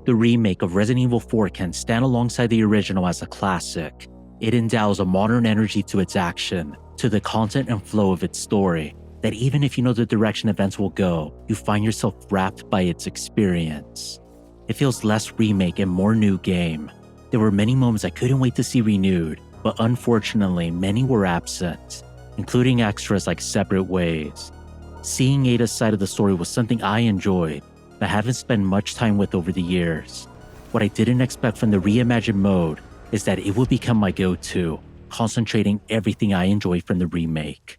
The remake of Resident Evil 4 can stand alongside the original as a classic. It endows a modern energy to its action, to the content and flow of its story, that even if you know the direction events will go, you find yourself wrapped by its experience. It feels less remake and more new game. There were many moments I couldn't wait to see renewed, but unfortunately many were absent, including extras like Separate Ways. Seeing Ada's side of the story was something I enjoyed, but haven't spent much time with over the years. What I didn't expect from the reimagined mode is that it would become my go-to, concentrating everything I enjoy from the remake.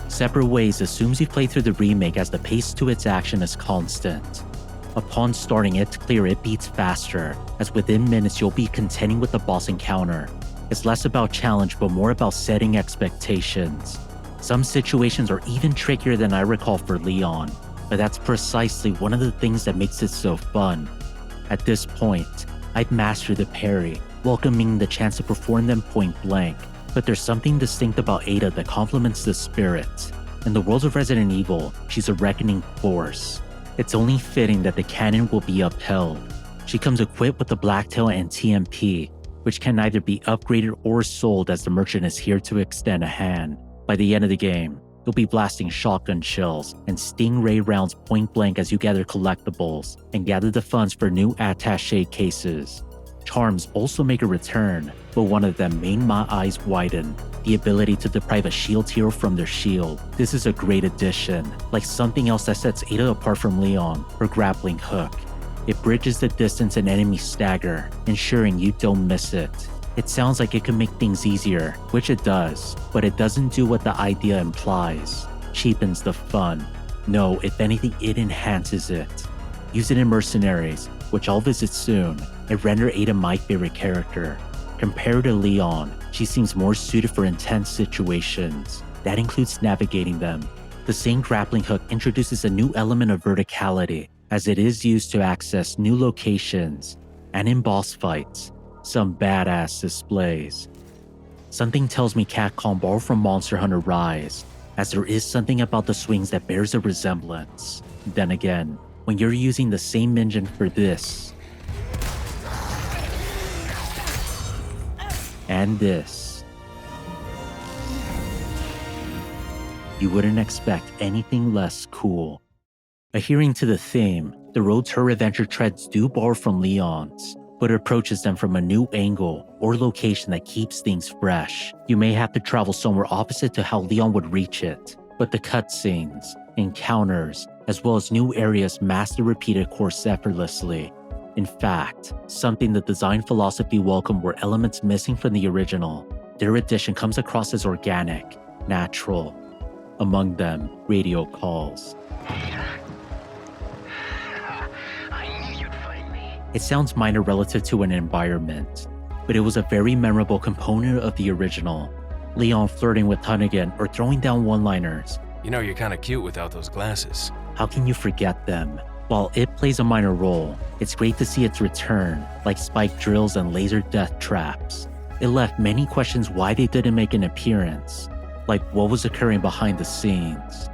Separate Ways assumes you play through the remake as the pace to its action is constant. Upon starting, it's clear it beats faster, as within minutes you'll be contending with the boss encounter. It's less about challenge but more about setting expectations. Some situations are even trickier than I recall for Leon, but that's precisely one of the things that makes it so fun. At this point, I've mastered the parry, welcoming the chance to perform them point blank, but there's something distinct about Ada that complements the spirit. In the world of Resident Evil, she's a reckoning force. It's only fitting that the canon will be upheld. She comes equipped with the Blacktail and TMP, which can neither be upgraded or sold as the merchant is here to extend a hand. By the end of the game, you'll be blasting shotgun shells and stingray rounds point blank as you gather collectibles and gather the funds for new attaché cases. Charms also make a return, but one of them made my eyes widen: the ability to deprive a shield hero from their shield. This is a great addition, like something else that sets Ada apart from Leon, her grappling hook. It bridges the distance an enemy stagger, ensuring you don't miss it. It sounds like it could make things easier, which it does, but it doesn't do what the idea implies. Cheapens the fun. No, if anything, it enhances it. Use it in Mercenaries, which I'll visit soon, and render Ada my favorite character. Compared to Leon, she seems more suited for intense situations. That includes navigating them. The same grappling hook introduces a new element of verticality, as it is used to access new locations, and in boss fights, some badass displays. Something tells me Capcom borrowed from Monster Hunter Rise, as there is something about the swings that bears a resemblance. Then again, when you're using the same engine for this, and this, you wouldn't expect anything less cool. Adhering to the theme, the road to her adventure treads do borrow from Leon's, but approaches them from a new angle or location that keeps things fresh. You may have to travel somewhere opposite to how Leon would reach it, but the cutscenes, encounters, as well as new areas mask the repeated course effortlessly. In fact, something the design philosophy welcomed were elements missing from the original. Their addition comes across as organic, natural. Among them, radio calls. It sounds minor relative to an environment, but it was a very memorable component of the original. Leon flirting with Hunnigan or throwing down one-liners. You know, you're kinda cute without those glasses. How can you forget them? While it plays a minor role, it's great to see its return, like spike drills and laser death traps. It left many questions why they didn't make an appearance, like what was occurring behind the scenes.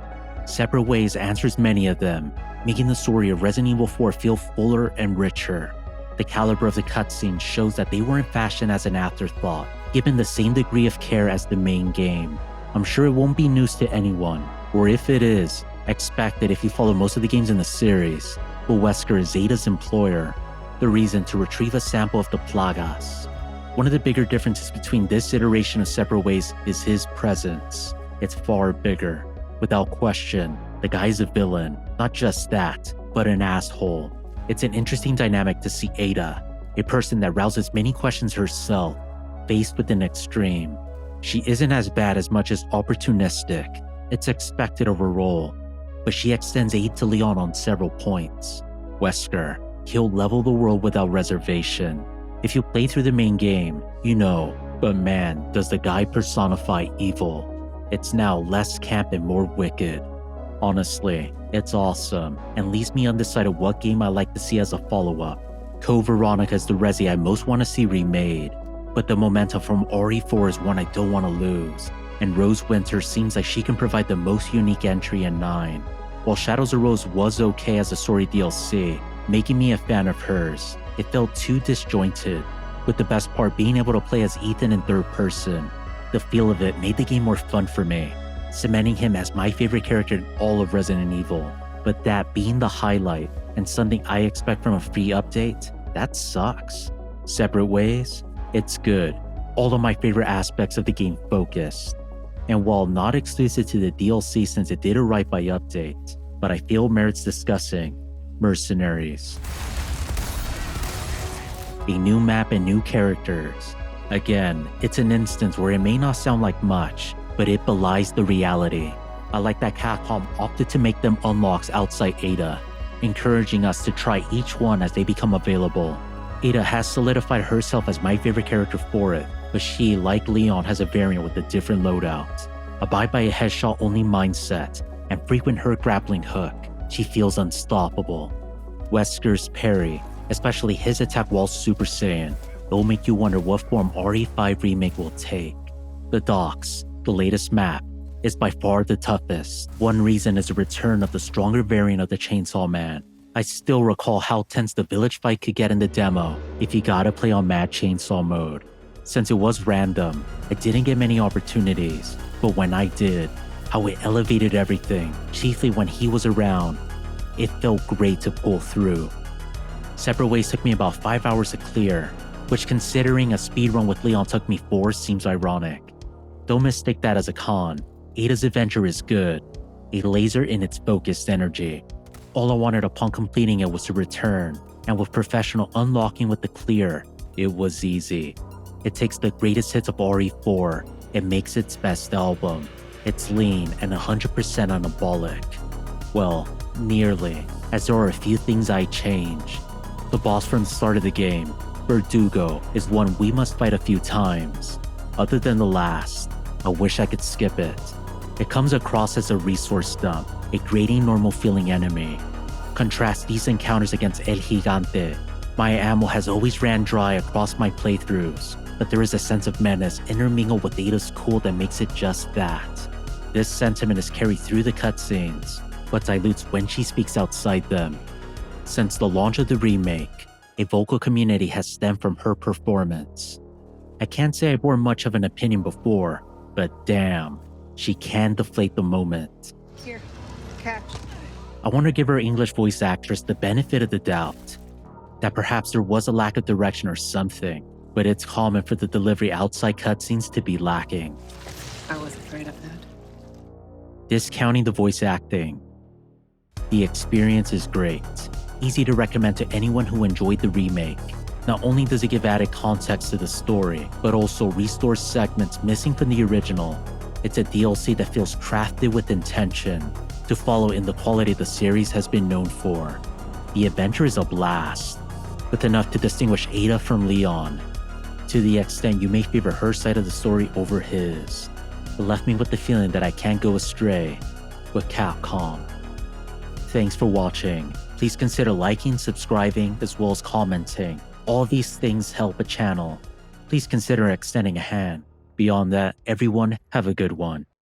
Separate Ways answers many of them, making the story of Resident Evil 4 feel fuller and richer. The caliber of the cutscenes shows that they weren't fashioned as an afterthought, given the same degree of care as the main game. I'm sure it won't be news to anyone, or if it is, expect it if you follow most of the games in the series, but Wesker is Ada's employer, the reason to retrieve a sample of the Plagas. One of the bigger differences between this iteration of Separate Ways is his presence. It's far bigger. Without question, the guy's a villain, not just that, but an asshole. It's an interesting dynamic to see Ada, a person that rouses many questions herself, faced with an extreme. She isn't as bad as much as opportunistic. It's expected of her role, but she extends aid to Leon on several points. Wesker, he'll level the world without reservation. If you play through the main game, you know, but man, does the guy personify evil. It's now less camp and more wicked. Honestly, it's awesome, and leaves me undecided what game I like to see as a follow-up. Code Veronica is the resi I most want to see remade, but the momentum from RE4 is one I don't want to lose, and Rose Winter seems like she can provide the most unique entry in 9. While Shadows of Rose was okay as a story DLC, making me a fan of hers. It felt too disjointed, with the best part being able to play as Ethan in third person. The feel of it made the game more fun for me, cementing him as my favorite character in all of Resident Evil. But that being the highlight and something I expect from a free update, that sucks. Separate ways? It's good. All of my favorite aspects of the game focused. And while not exclusive to the DLC since it did arrive by update, but I feel merits discussing, Mercenaries. A new map and new characters. Again, it's an instance where it may not sound like much, but it belies the reality. I like that Capcom opted to make them unlocks outside Ada, encouraging us to try each one as they become available. Ada has solidified herself as my favorite character for it, but she, like Leon, has a variant with a different loadout. Abide by a headshot-only mindset, and frequent her grappling hook. She feels unstoppable. Wesker's parry, especially his attack while Super Saiyan, it'll make you wonder what form RE5 Remake will take. The docks, the latest map, is by far the toughest. One reason is the return of the stronger variant of the Chainsaw Man. I still recall how tense the village fight could get in the demo if you gotta play on Mad Chainsaw mode. Since it was random, I didn't get many opportunities, but when I did, how it elevated everything, chiefly when he was around, it felt great to pull through. Separate Ways took me about 5 hours to clear, which considering a speedrun with Leon took me 4 seems ironic. Don't mistake that as a con. Ada's adventure is good, a laser in its focused energy. All I wanted upon completing it was to return, and with professional unlocking with the clear, it was easy. It takes the greatest hits of RE4 and makes its best album. It's lean and 100% anabolic. Well, nearly, as there are a few things I change. The boss from the start of the game, Verdugo, is one we must fight a few times. Other than the last, I wish I could skip it. It comes across as a resource dump, a grating normal feeling enemy. Contrast these encounters against El Gigante. My ammo has always ran dry across my playthroughs, but there is a sense of menace intermingled with Ada's cool that makes it just that. This sentiment is carried through the cutscenes, but dilutes when she speaks outside them. Since the launch of the remake, a vocal community has stemmed from her performance. I can't say I bore much of an opinion before, but damn, she can deflate the moment. Here, catch. I want to give her English voice actress the benefit of the doubt, that perhaps there was a lack of direction or something, but it's common for the delivery outside cutscenes to be lacking. I was afraid of that. Discounting the voice acting, the experience is great. Easy to recommend to anyone who enjoyed the remake. Not only does it give added context to the story, but also restores segments missing from the original. It's a DLC that feels crafted with intention to follow in the quality the series has been known for. The adventure is a blast, with enough to distinguish Ada from Leon, to the extent you may favor her side of the story over his. It left me with the feeling that I can't go astray with Capcom. Thanks for watching. Please consider liking, subscribing, as well as commenting. All these things help a channel. Please consider extending a hand. Beyond that, everyone have a good one.